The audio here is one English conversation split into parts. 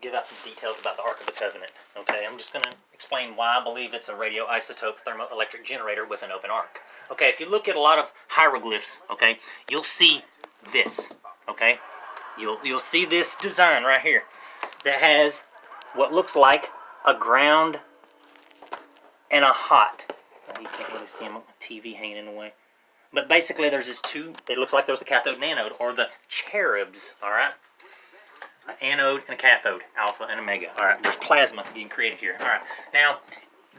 give out some details about the Ark of the Covenant. Okay, I'm just going to explain why I believe it's a radioisotope thermoelectric generator with an open arc. Okay, if you look at a lot of hieroglyphs, okay, you'll see this. Okay, you'll see this design right here that has what looks like a ground and a hot. You can't really see them on the TV hanging in the way. But basically there's this two, it looks like there's the cathode and anode, or the cherubs, alright? An anode and a cathode, alpha and omega. Alright, there's plasma being created here. Alright, now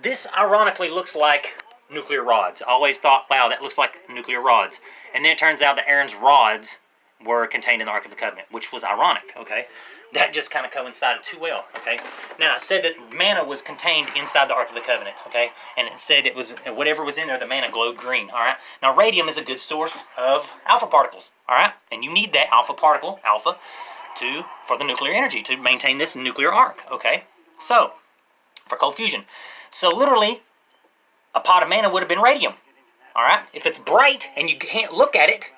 this ironically looks like nuclear rods. I always thought, wow, that looks like nuclear rods. And then it turns out that Aaron's rods were contained in the Ark of the Covenant, which was ironic, okay? That just kind of coincided too well, okay? Now, it said that manna was contained inside the Ark of the Covenant, okay? And it said it was, whatever was in there, the manna glowed green, all right? Now, radium is a good source of alpha particles, all right? And you need that alpha particle, alpha, for the nuclear energy, to maintain this nuclear arc, okay? So, for cold fusion. So, literally, a pot of manna would have been radium, all right? If it's bright and you can't look at it,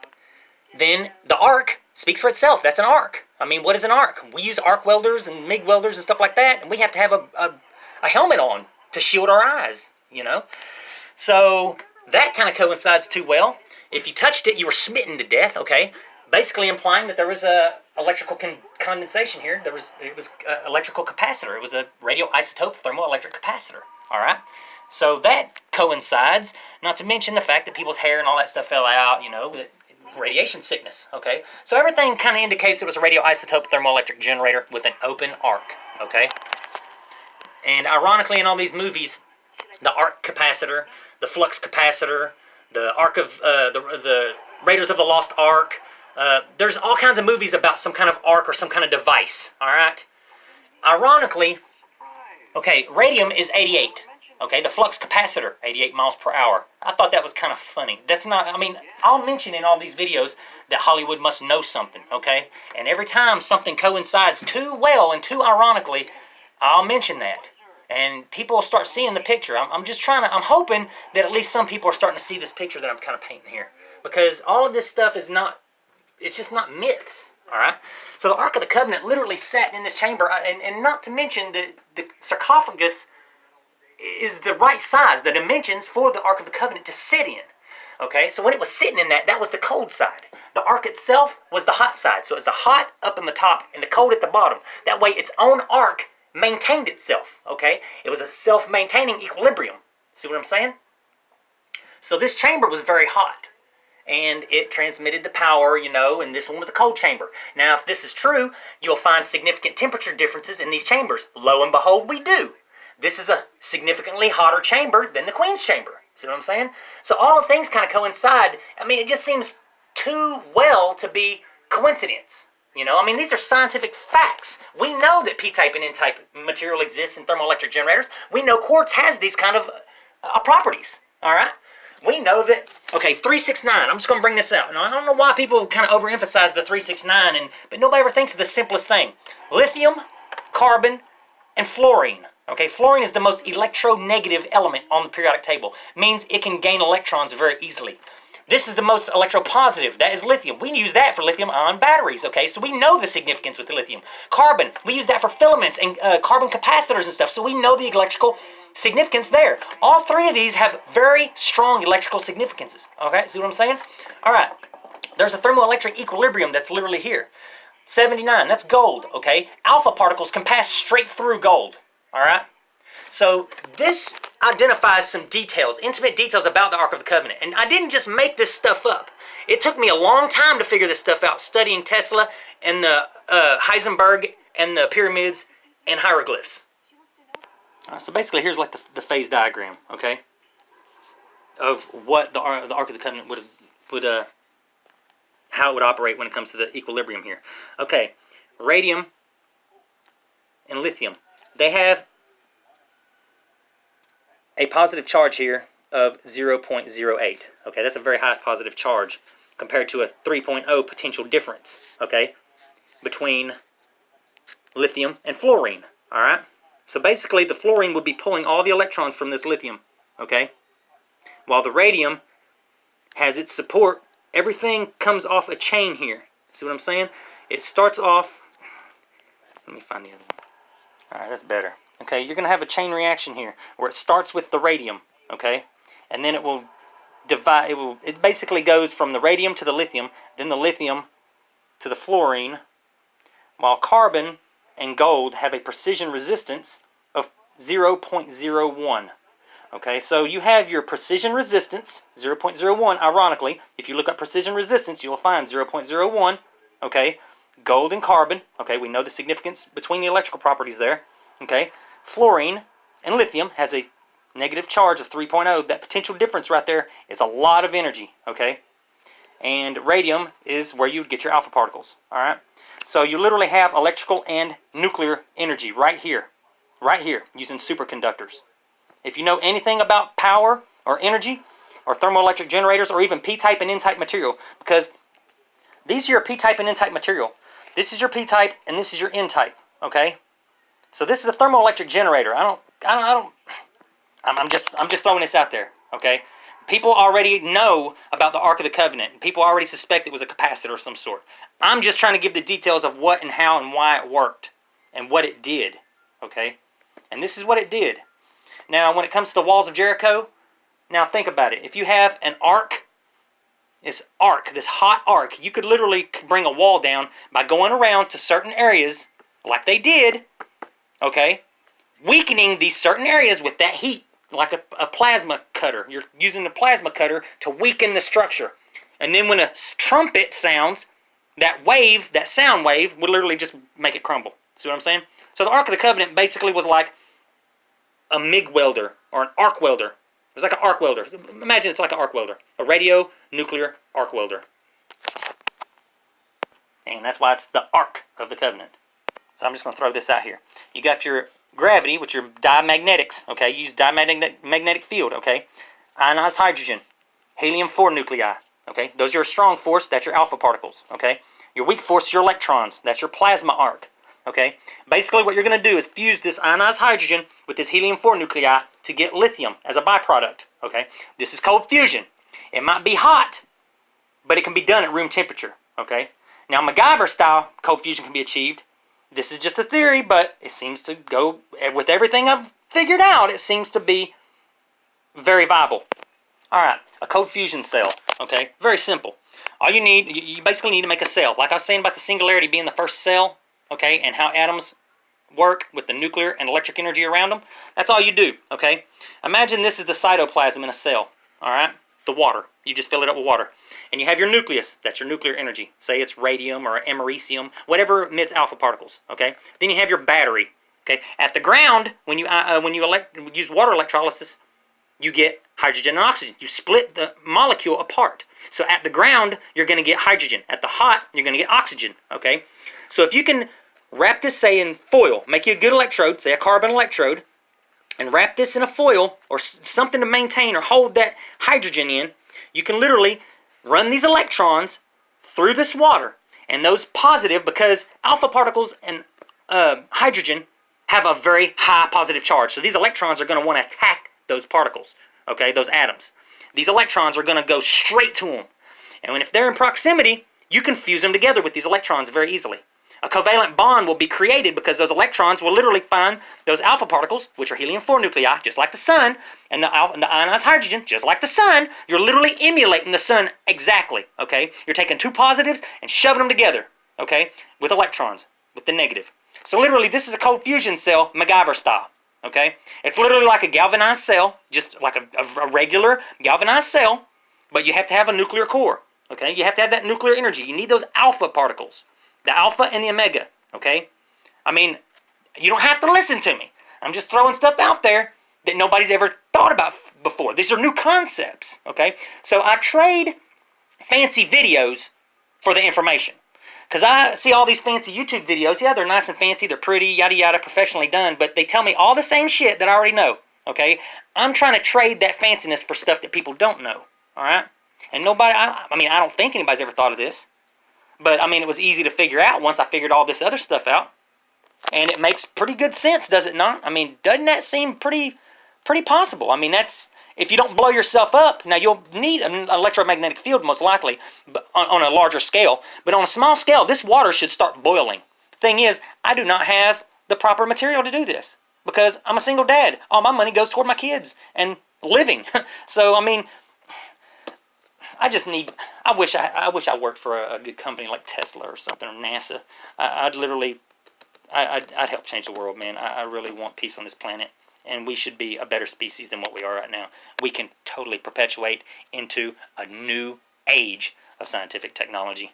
then the arc speaks for itself. That's an arc. I mean, what is an arc? We use arc welders and MIG welders and stuff like that, and we have to have a helmet on to shield our eyes, you know? So that kind of coincides too well. If you touched it, you were smitten to death, okay? Basically implying that there was a electrical condensation here. It was electrical capacitor. It was a radioisotope thermoelectric capacitor, all right? So that coincides, not to mention the fact that people's hair and all that stuff fell out, you know, radiation sickness, okay? So everything kind of indicates it was a radioisotope thermoelectric generator with an open arc, okay? And ironically, in all these movies, the arc capacitor, the flux capacitor, the arc of the Raiders of the Lost Ark, there's all kinds of movies about some kind of arc or some kind of device, all right? Ironically, okay, radium is 88. Okay, the flux capacitor, 88 miles per hour. I thought that was kind of funny. That's not, I mean, I'll mention in all these videos that Hollywood must know something, okay? And every time something coincides too well and too ironically, I'll mention that. And people will start seeing the picture. I'm hoping that at least some people are starting to see this picture that I'm kind of painting here. Because all of this stuff is not, it's just not myths, all right? So the Ark of the Covenant literally sat in this chamber, and not to mention the sarcophagus is the right size, the dimensions for the Ark of the Covenant to sit in. Okay, so when it was sitting in that was the cold side. The ark itself was the hot side. So it's the hot up in the top and the cold at the bottom. That way its own arc maintained itself. Okay, it was a self-maintaining equilibrium. See what I'm saying? So this chamber was very hot, and it transmitted the power, you know, and this one was a cold chamber. Now, if this is true, you'll find significant temperature differences in these chambers. Lo and behold, we do. This is a significantly hotter chamber than the Queen's chamber. See what I'm saying? So all of things kind of coincide. I mean, it just seems too well to be coincidence. You know, I mean, these are scientific facts. We know that P-type and N-type material exists in thermoelectric generators. We know quartz has these kind of properties. All right? We know that, okay, 369. I'm just going to bring this out. Now, I don't know why people kind of overemphasize the 369, but nobody ever thinks of the simplest thing. Lithium, carbon, and fluorine. Okay, fluorine is the most electronegative element on the periodic table. Means it can gain electrons very easily. This is the most electropositive. That is lithium. We use that for lithium-ion batteries, okay? So we know the significance with the lithium. Carbon, we use that for filaments and carbon capacitors and stuff, so we know the electrical significance there. All three of these have very strong electrical significances, okay? See what I'm saying? All right, there's a thermoelectric equilibrium that's literally here. 79, that's gold, okay? Alpha particles can pass straight through gold. All right? So this identifies some details, intimate details about the Ark of the Covenant. And I didn't just make this stuff up. It took me a long time to figure this stuff out, studying Tesla and the Heisenberg and the pyramids and hieroglyphs. All right, so basically here's like the phase diagram, okay, of what the Ark of the Covenant would how it would operate when it comes to the equilibrium here. Okay, radium and lithium. They have a positive charge here of 0.08. Okay, that's a very high positive charge compared to a 3.0 potential difference, okay, between lithium and fluorine, all right? So basically the fluorine would be pulling all the electrons from this lithium, okay, while the radium has its support. Everything comes off a chain here. See what I'm saying? It starts off, let me find the other one. All right, that's better. Okay, you're going to have a chain reaction here where it starts with the radium, okay? And then it will divide, it basically goes from the radium to the lithium, then the lithium to the fluorine, while carbon and gold have a precision resistance of 0.01. Okay, so you have your precision resistance, 0.01, ironically. If you look up precision resistance, you'll find 0.01, okay? Gold and carbon, okay, we know the significance between the electrical properties there, okay? Fluorine and lithium has a negative charge of 3.0. That potential difference right there is a lot of energy, okay? And radium is where you would get your alpha particles, all right? So you literally have electrical and nuclear energy right here, using superconductors. If you know anything about power or energy or thermoelectric generators or even p-type and n-type material, because these are your p-type and n-type material. This is your p-type and this is your n-type, okay? So this is a thermoelectric generator. I'm just throwing this out there, okay? People already know about the Ark of the Covenant. People already suspect it was a capacitor of some sort. I'm just trying to give the details of what and how and why it worked and what it did, okay? And this is what it did. Now, when it comes to the walls of Jericho, now think about it. If you have an ark, this hot ark, you could literally bring a wall down by going around to certain areas, like they did, okay, weakening these certain areas with that heat, like a plasma cutter. You're using the plasma cutter to weaken the structure. And then when a trumpet sounds, that wave, that sound wave, would literally just make it crumble. See what I'm saying? So the Ark of the Covenant basically was like a MIG welder or an arc welder. It was like an arc welder. Imagine it's like an arc welder. A radio nuclear arc welder. And that's why it's the Ark of the Covenant. So I'm just going to throw this out here. You got your gravity, which are dimagnetics, okay? You use diamagnetic field, okay? Ionized hydrogen, helium-4 nuclei, okay? Those are your strong force, that's your alpha particles, okay? Your weak force is your electrons, that's your plasma arc, okay? Basically what you're going to do is fuse this ionized hydrogen with this helium-4 nuclei to get lithium as a byproduct, okay? This is cold fusion. It might be hot, but it can be done at room temperature, okay? Now MacGyver-style cold fusion can be achieved. This is just a theory, but it seems to go, with everything I've figured out, it seems to be very viable. Alright, a cold fusion cell, okay? Very simple. All you need, you basically need to make a cell. Like I was saying about the singularity being the first cell, okay, and how atoms work with the nuclear and electric energy around them. That's all you do, okay? Imagine this is the cytoplasm in a cell, alright? The water. You just fill it up with water. And you have your nucleus. That's your nuclear energy. Say it's radium or americium, whatever emits alpha particles, okay? Then you have your battery, okay? At the ground, when you use water electrolysis, you get hydrogen and oxygen. You split the molecule apart. So at the ground, you're going to get hydrogen. At the hot, you're going to get oxygen, okay? So if you can wrap this, say, in foil, make you a good electrode, say a carbon electrode, and wrap this in a foil or something to maintain or hold that hydrogen in, you can literally run these electrons through this water. And those positive, because alpha particles and hydrogen have a very high positive charge. So these electrons are going to want to attack those particles, okay, those atoms. These electrons are going to go straight to them. And if they're in proximity, you can fuse them together with these electrons very easily. A covalent bond will be created because those electrons will literally find those alpha particles, which are helium-4 nuclei, just like the sun, and the ionized hydrogen, just like the sun. You're literally emulating the sun exactly, okay? You're taking two positives and shoving them together, okay, with electrons, with the negative. So literally, this is a cold fusion cell, MacGyver style, okay? It's literally like a galvanized cell, just like a regular galvanized cell, but you have to have a nuclear core, okay? You have to have that nuclear energy. You need those alpha particles. The alpha and the omega, okay? I mean, you don't have to listen to me. I'm just throwing stuff out there that nobody's ever thought about before. These are new concepts, okay? So I trade fancy videos for the information. Because I see all these fancy YouTube videos. Yeah, they're nice and fancy. They're pretty, yada, yada, professionally done. But they tell me all the same shit that I already know, okay? I'm trying to trade that fanciness for stuff that people don't know, all right? And nobody, I don't think anybody's ever thought of this. But, I mean, it was easy to figure out once I figured all this other stuff out. And it makes pretty good sense, does it not? I mean, doesn't that seem pretty possible? I mean, that's, if you don't blow yourself up, now you'll need an electromagnetic field most likely but on a larger scale. But on a small scale, this water should start boiling. The thing is, I do not have the proper material to do this because I'm a single dad. All my money goes toward my kids and living. So, I mean, I wish I worked for a good company like Tesla or something or NASA. I'd help change the world, man. I really want peace on this planet, and we should be a better species than what we are right now. We can totally perpetuate into a new age of scientific technology.